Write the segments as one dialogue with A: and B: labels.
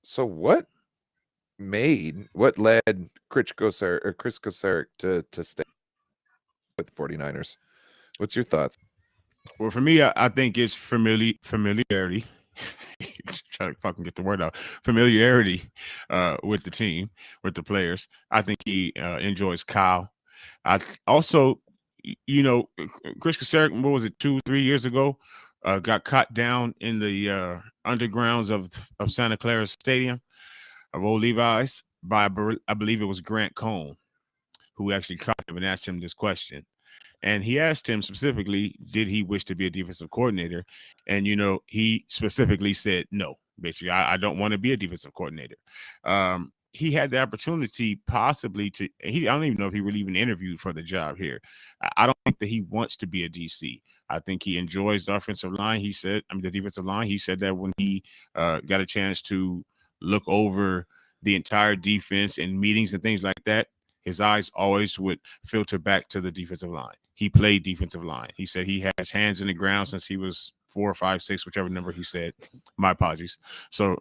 A: So what led Kris Kocurek to stay with the 49ers? What's your thoughts?
B: Well, for me, I think it's familiarity. Trying to fucking get the word out. Familiarity with the team, with the players. I think he enjoys Kyle. I also, Kris Kocurek, what was it, 2-3 years ago, got caught down in the undergrounds of Santa Clara Stadium of Old Levi's by, I believe it was Grant Cohn, who actually caught him and asked him this question. And he asked him specifically, did he wish to be a defensive coordinator? And, he specifically said no. Basically, I don't want to be a defensive coordinator. He had the opportunity possibly to, I don't even know if he really even interviewed for the job here. I don't think that he wants to be a DC. I think he enjoys the offensive line. The defensive line. He said that when he got a chance to look over the entire defense in meetings and things like that, his eyes always would filter back to the defensive line. He played defensive line. He said he has hands in the ground since he was 4 or 5, 6, whichever number he said. My apologies. So,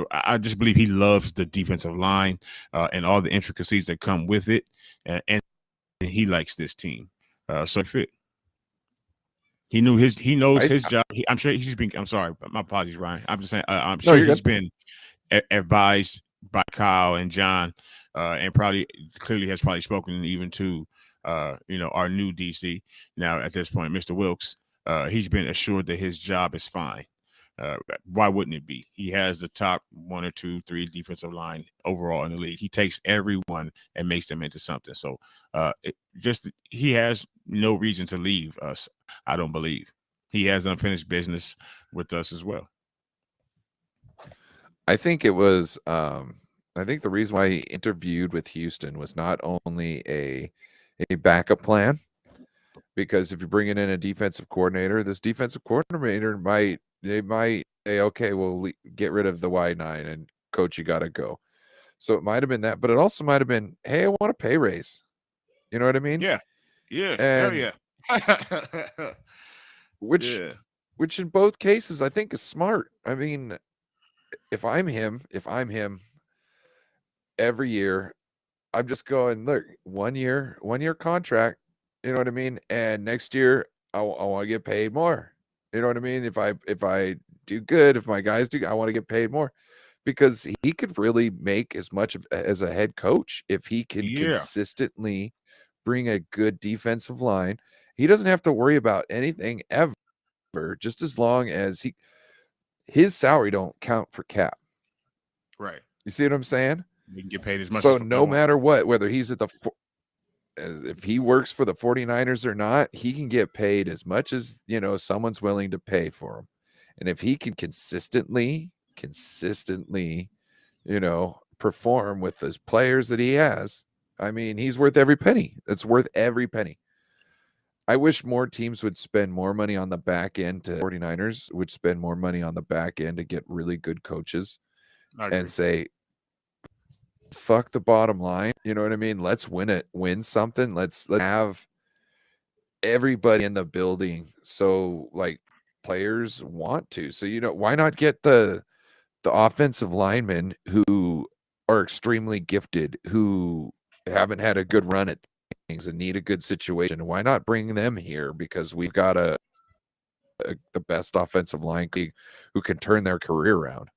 B: I just believe he loves the defensive line and all the intricacies that come with it. And he likes this team. So fit. He knows his job. I'm sure he's been, I'm sorry, my apologies, Ryan. I'm just saying, I'm sure he's been advised by Kyle and John, and clearly has spoken even to our new DC now at this point, Mr. Wilkes. He's been assured that his job is fine. Why wouldn't it be? He has the top 1 or 2, 3 defensive line overall in the league. He takes everyone and makes them into something. So he has no reason to leave us. I don't believe he has unfinished business with us as well.
A: I think it was. I think the reason why he interviewed with Houston was not only a backup plan, because if you're bringing in a defensive coordinator, this defensive coordinator might say, okay, we'll get rid of the Y9 and coach, you got to go. So it might have been that, but it also might have been, hey, I want a pay raise. You know what I mean?
B: Yeah.
A: And
B: yeah.
A: which in both cases I think is smart. I mean, if I'm him, every year, I'm just going, look, 1 year contract, you know what I mean? And next year I want to get paid more. You know what I mean? If I do good, if my guys do, I want to get paid more, because he could really make as much as a head coach if he can consistently bring a good defensive line. He doesn't have to worry about anything ever, just as long as his salary don't count for cap.
B: Right.
A: You see what I'm saying?
B: He can get paid as much.
A: So no matter what, whether he's if he works for the 49ers or not, he can get paid as much as, someone's willing to pay for him. And if he can consistently, perform with those players that he has, I mean, he's worth every penny. It's worth every penny. I wish more teams would spend more money on the back end. 49ers would spend more money on the back end to get really good coaches and say, fuck the bottom line. You know what I mean? Let's win something. Let's have everybody in the building. So like players want to. So, why not get the offensive linemen who are extremely gifted, who haven't had a good run at things and need a good situation? Why not bring them here? Because we've got the best offensive line who can turn their career around.